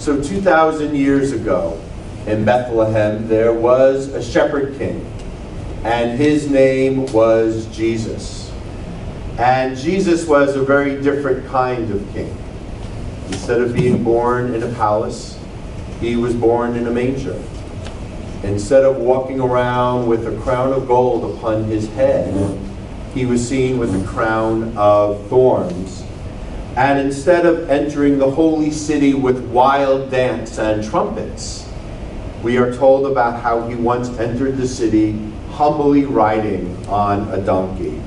So 2,000 years ago in Bethlehem, there was a shepherd king, and his name was Jesus. And Jesus was a very different kind of king. Instead of being born in a palace, he was born in a manger. Instead of walking around with a crown of gold upon his head, he was seen with a crown of thorns. And instead of entering the holy city with wild dance and trumpets, we are told about how he once entered the city humbly riding on a donkey.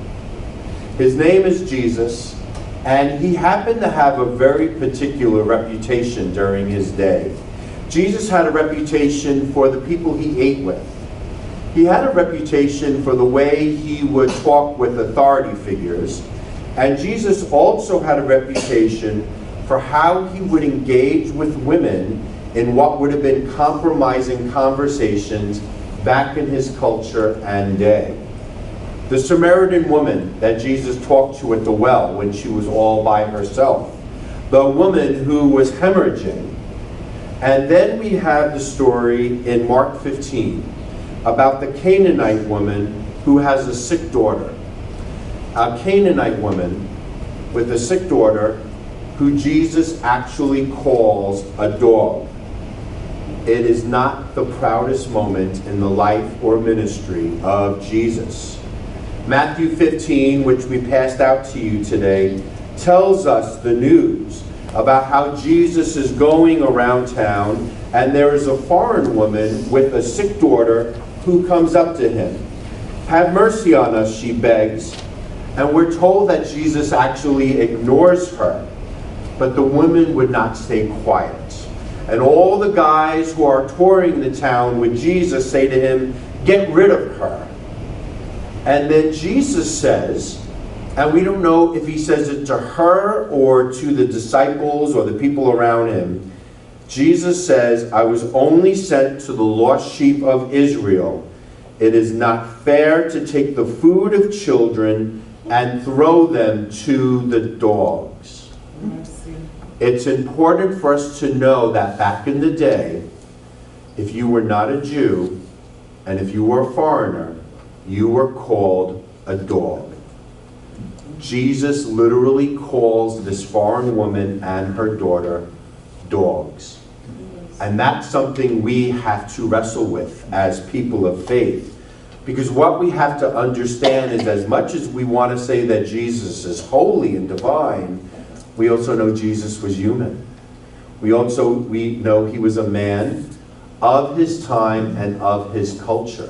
His name is Jesus, and he happened to have a very particular reputation during his day. Jesus had a reputation for the people he ate with. He had a reputation for the way he would talk with authority figures. And Jesus also had a reputation for how he would engage with women in what would have been compromising conversations back in his culture and day. The Samaritan woman that Jesus talked to at the well when she was all by herself. The woman who was hemorrhaging. And then we have the story in Mark 15 about the Canaanite woman who has a sick daughter. A Canaanite woman with a sick daughter who Jesus actually calls a dog. It is not the proudest moment in the life or ministry of Jesus. Matthew 15, which we passed out to you today, tells us the news about how Jesus is going around town, and there is a foreign woman with a sick daughter who comes up to him. "Have mercy on us," she begs. And we're told that Jesus actually ignores her, but the woman would not stay quiet. And all the guys who are touring the town with Jesus say to him, "Get rid of her." And then Jesus says, and we don't know if he says it to her or to the disciples or the people around him, Jesus says, "I was only sent to the lost sheep of Israel. It is not fair to take the food of children and throw them to the dogs." Mercy. It's important for us to know that back in the day, if you were not a Jew and if you were a foreigner, you were called a dog. Jesus literally calls this foreign woman and her daughter dogs. And that's something we have to wrestle with as people of faith. Because what we have to understand is, as much as we want to say that Jesus is holy and divine, we also know Jesus was human. We know he was a man of his time and of his culture.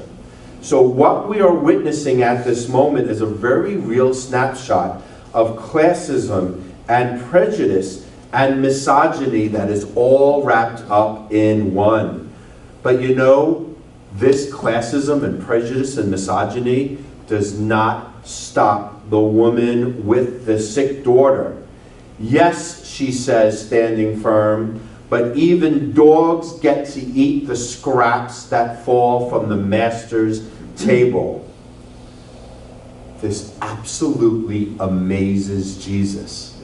So what we are witnessing at this moment is a very real snapshot of classism and prejudice and misogyny that is all wrapped up in one. But you know, this classism and prejudice and misogyny does not stop the woman with the sick daughter. Yes, she says, standing firm, but even dogs get to eat the scraps that fall from the master's table. This absolutely amazes Jesus.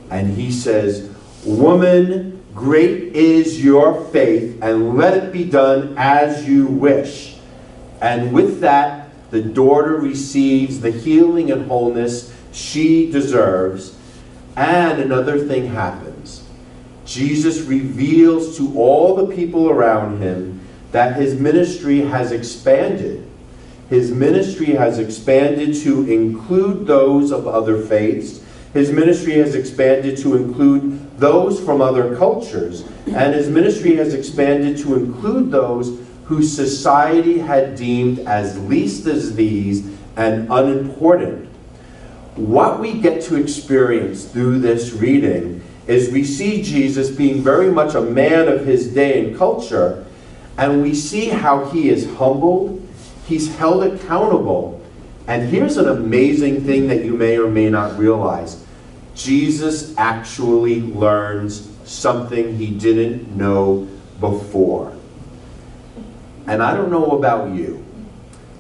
And he says, "Woman, great is your faith, and let it be done as you wish." And with that, the daughter receives the healing and wholeness she deserves. And another thing happens. Jesus reveals to all the people around him that his ministry has expanded. His ministry has expanded to include those of other faiths. His ministry has expanded to include those from other cultures. And his ministry has expanded to include those who society had deemed as least as these and unimportant. What we get to experience through this reading is we see Jesus being very much a man of his day and culture, and we see how he is humbled, he's held accountable, and here's an amazing thing that you may or may not realize. Jesus actually learns something he didn't know before. And I don't know about you,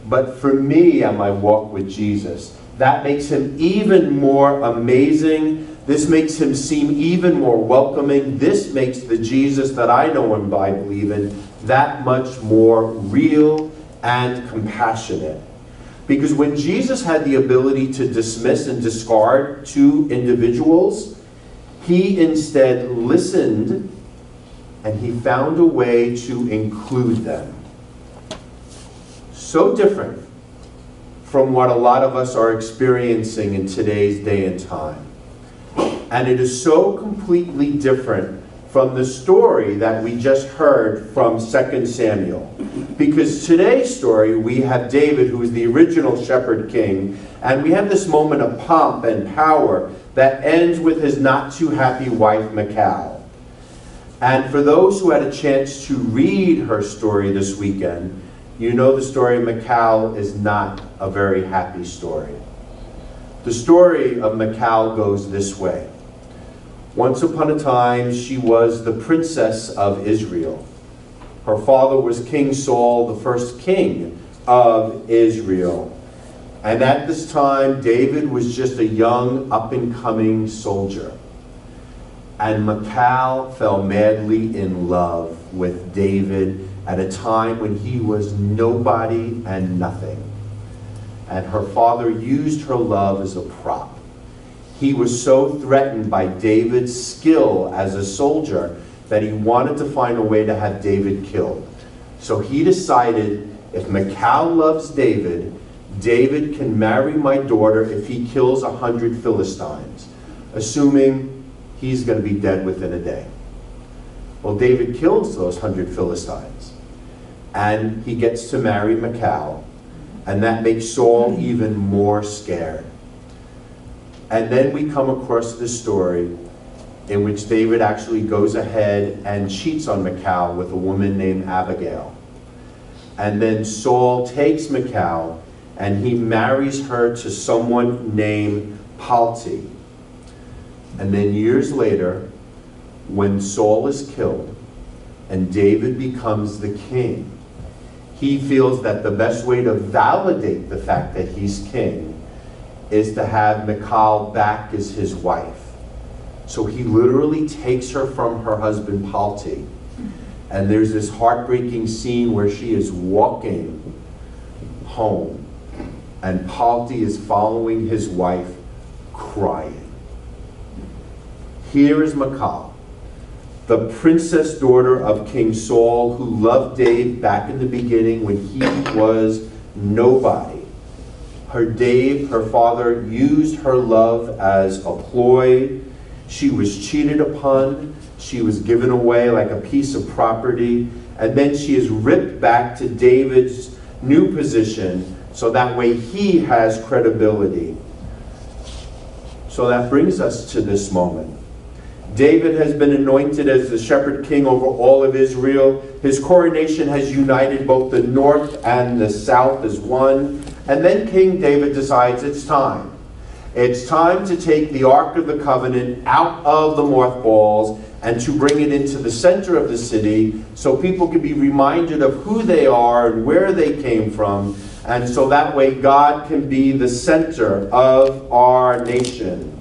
but for me on my walk with Jesus, that makes him even more amazing This makes him seem even more welcoming. This makes the Jesus that I know and I believe in that much more real and compassionate. Because when Jesus had the ability to dismiss and discard two individuals, he instead listened and he found a way to include them. So different from what a lot of us are experiencing in today's day and time. And it is so completely different from the story that we just heard from 2 Samuel. Because today's story, we have David, who is the original shepherd king, and we have this moment of pomp and power that ends with his not too happy wife, Michal. And for those who had a chance to read her story this weekend, you know the story of Michal is not a very happy story. The story of Michal goes this way. Once upon a time, she was the princess of Israel. Her father was King Saul, the first king of Israel. And at this time, David was just a young, up-and-coming soldier. And Michal fell madly in love with David at a time when he was nobody and nothing. And her father used her love as a prop. He was so threatened by David's skill as a soldier that he wanted to find a way to have David killed. So he decided, if Michal loves David, David can marry my daughter if he kills 100 Philistines, assuming he's going to be dead within a day. Well, David kills those 100 Philistines, and he gets to marry Michal, and that makes Saul even more scared. And then we come across this story in which David actually goes ahead and cheats on Michal with a woman named Abigail. And then Saul takes Michal and he marries her to someone named Palti. And then years later, when Saul is killed and David becomes the king, he feels that the best way to validate the fact that he's king is to have Michal back as his wife. So he literally takes her from her husband Palti. And there's this heartbreaking scene where she is walking home and Palti is following his wife crying. Here is Michal, the princess daughter of King Saul, who loved David back in the beginning when he was nobody. Her father used her love as a ploy. She was cheated upon. She was given away like a piece of property. And then she is ripped back to David's new position so that way he has credibility. So that brings us to this moment. David has been anointed as the shepherd king over all of Israel. His coronation has united both the north and the south as one. And then King David decides it's time. It's time to take the Ark of the Covenant out of the mothballs and to bring it into the center of the city so people can be reminded of who they are and where they came from. And so that way God can be the center of our nation.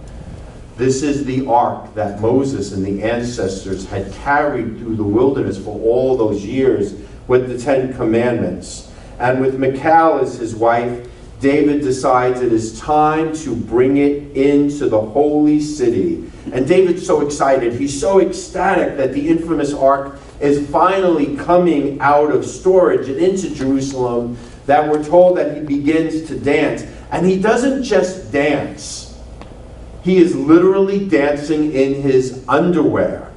This is the ark that Moses and the ancestors had carried through the wilderness for all those years with the 10 Commandments. And with Michal as his wife, David decides it is time to bring it into the holy city. And David's so excited. He's so ecstatic that the infamous ark is finally coming out of storage and into Jerusalem that we're told that he begins to dance. And he doesn't just dance. He is literally dancing in his underwear.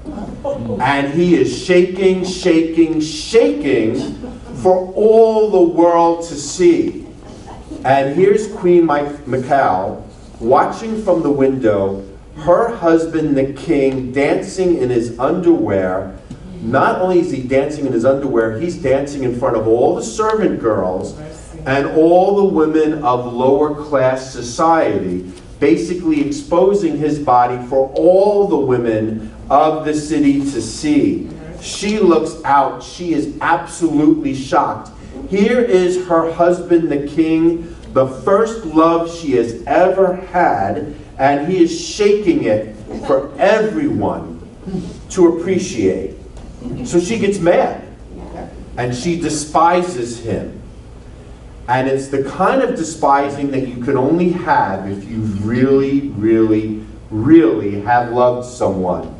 And he is shaking, shaking, shaking for all the world to see. And here's Queen Michal watching from the window, her husband the king dancing in his underwear. Not only is he dancing in his underwear, he's dancing in front of all the servant girls and all the women of lower class society, basically exposing his body for all the women of the city to see. She looks out. She is absolutely shocked. Here is her husband, the king, the first love she has ever had, and he is shaking it for everyone to appreciate. So she gets mad and she despises him. And it's the kind of despising that you can only have if you really, really, really have loved someone.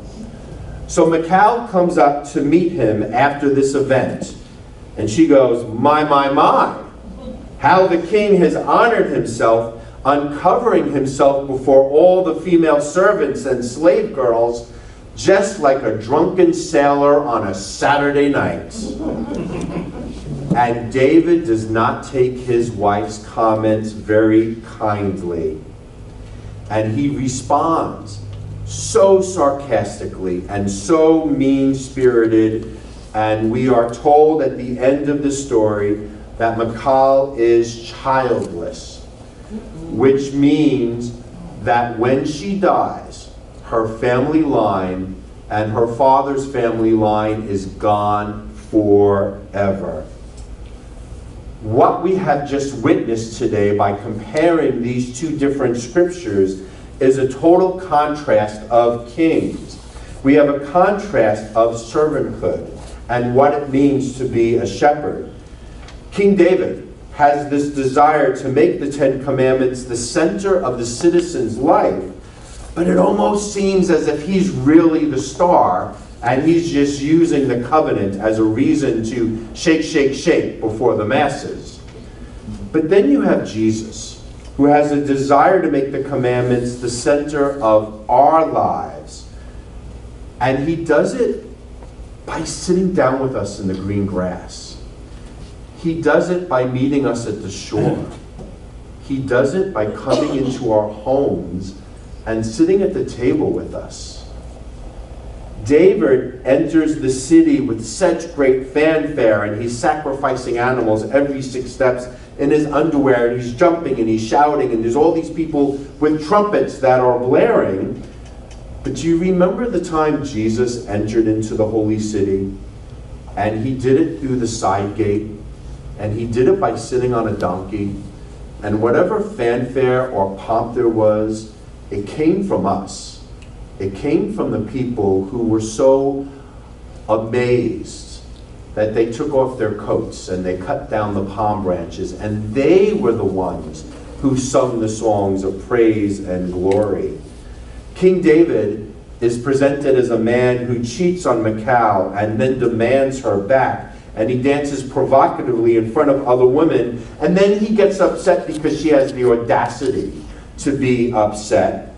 So Michal comes up to meet him after this event, and she goes, my, how the king has honored himself, uncovering himself before all the female servants and slave girls, just like a drunken sailor on a Saturday night. And David does not take his wife's comments very kindly. And he responds so sarcastically and so mean-spirited. And we are told at the end of the story that Michal is childless, which means that when she dies, her family line and her father's family line is gone forever. What we have just witnessed today by comparing these two different scriptures is a total contrast of kings. We have a contrast of servanthood and what it means to be a shepherd. King David has this desire to make the Ten Commandments the center of the citizen's life, but it almost seems as if he's really the star and he's just using the covenant as a reason to shake before the masses. But then you have Jesus, who has a desire to make the commandments the center of our lives. And he does it by sitting down with us in the green grass. He does it by meeting us at the shore. He does it by coming into our homes and sitting at the table with us. David enters the city with such great fanfare, and he's sacrificing animals every 6 steps in his underwear, and he's jumping and he's shouting, and there's all these people with trumpets that are blaring. But do you remember the time Jesus entered into the holy city? And he did it through the side gate, and he did it by sitting on a donkey. And whatever fanfare or pomp there was, it came from us. It came from the people who were so amazed that they took off their coats and they cut down the palm branches, and they were the ones who sung the songs of praise and glory. King David is presented as a man who cheats on Michal and then demands her back, and he dances provocatively in front of other women, and then he gets upset because she has the audacity to be upset.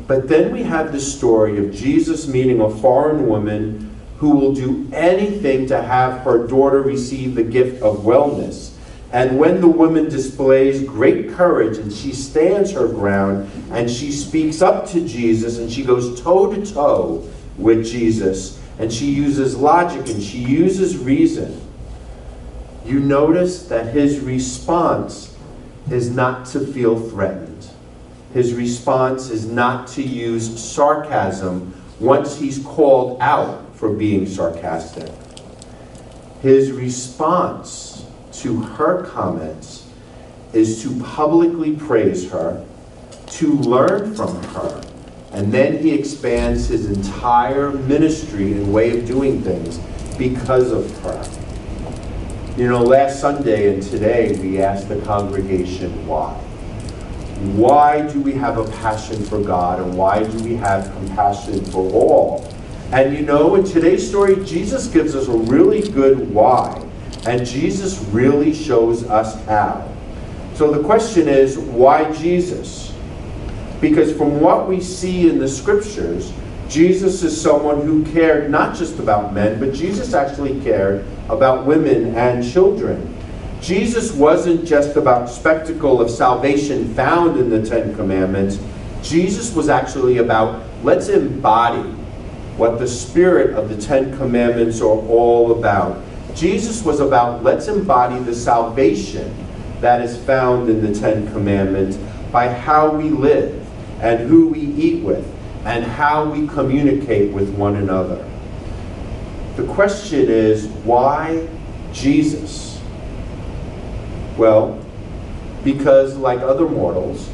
But then we have the story of Jesus meeting a foreign woman who will do anything to have her daughter receive the gift of wellness. And when the woman displays great courage and she stands her ground and she speaks up to Jesus and she goes toe to toe with Jesus and she uses logic and she uses reason, you notice that his response is not to feel threatened. His response is not to use sarcasm once he's called out for being sarcastic. His response to her comments is to publicly praise her, to learn from her, and then he expands his entire ministry and way of doing things because of her. You know, last Sunday and today we asked the congregation why. Why do we have a passion for God, and why do we have compassion for all? And you know, in today's story, Jesus gives us a really good why. And Jesus really shows us how. So the question is, why Jesus? Because from what we see in the scriptures, Jesus is someone who cared not just about men, but Jesus actually cared about women and children. Jesus wasn't just about spectacle of salvation found in the Ten Commandments. Jesus was actually about, let's embody what the spirit of the Ten Commandments are all about. Jesus was about, let's embody the salvation that is found in the Ten Commandments by how we live and who we eat with and how we communicate with one another. The question is, why Jesus? Well, because like other mortals,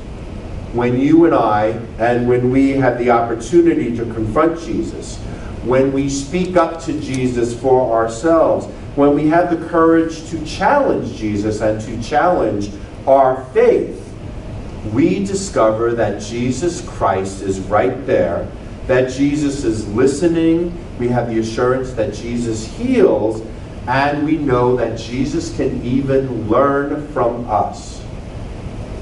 when you and I, and when we have the opportunity to confront Jesus, when we speak up to Jesus for ourselves, when we have the courage to challenge Jesus and to challenge our faith, we discover that Jesus Christ is right there, that Jesus is listening, we have the assurance that Jesus heals, and we know that Jesus can even learn from us.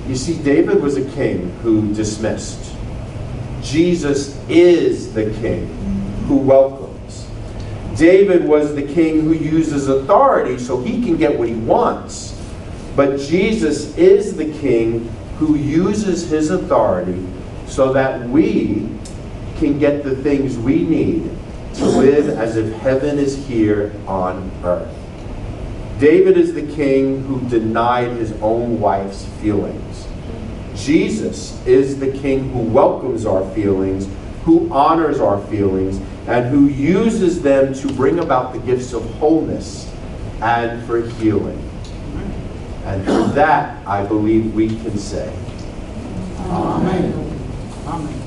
You see, David was a king who dismissed. Jesus is the king who welcomes. David was the king who uses authority so he can get what he wants. But Jesus is the king who uses his authority so that we can get the things we need to live as if heaven is here on earth. David is the king who denied his own wife's feelings. Jesus is the king who welcomes our feelings, who honors our feelings, and who uses them to bring about the gifts of wholeness and for healing. And for that, I believe we can say, Amen. Amen.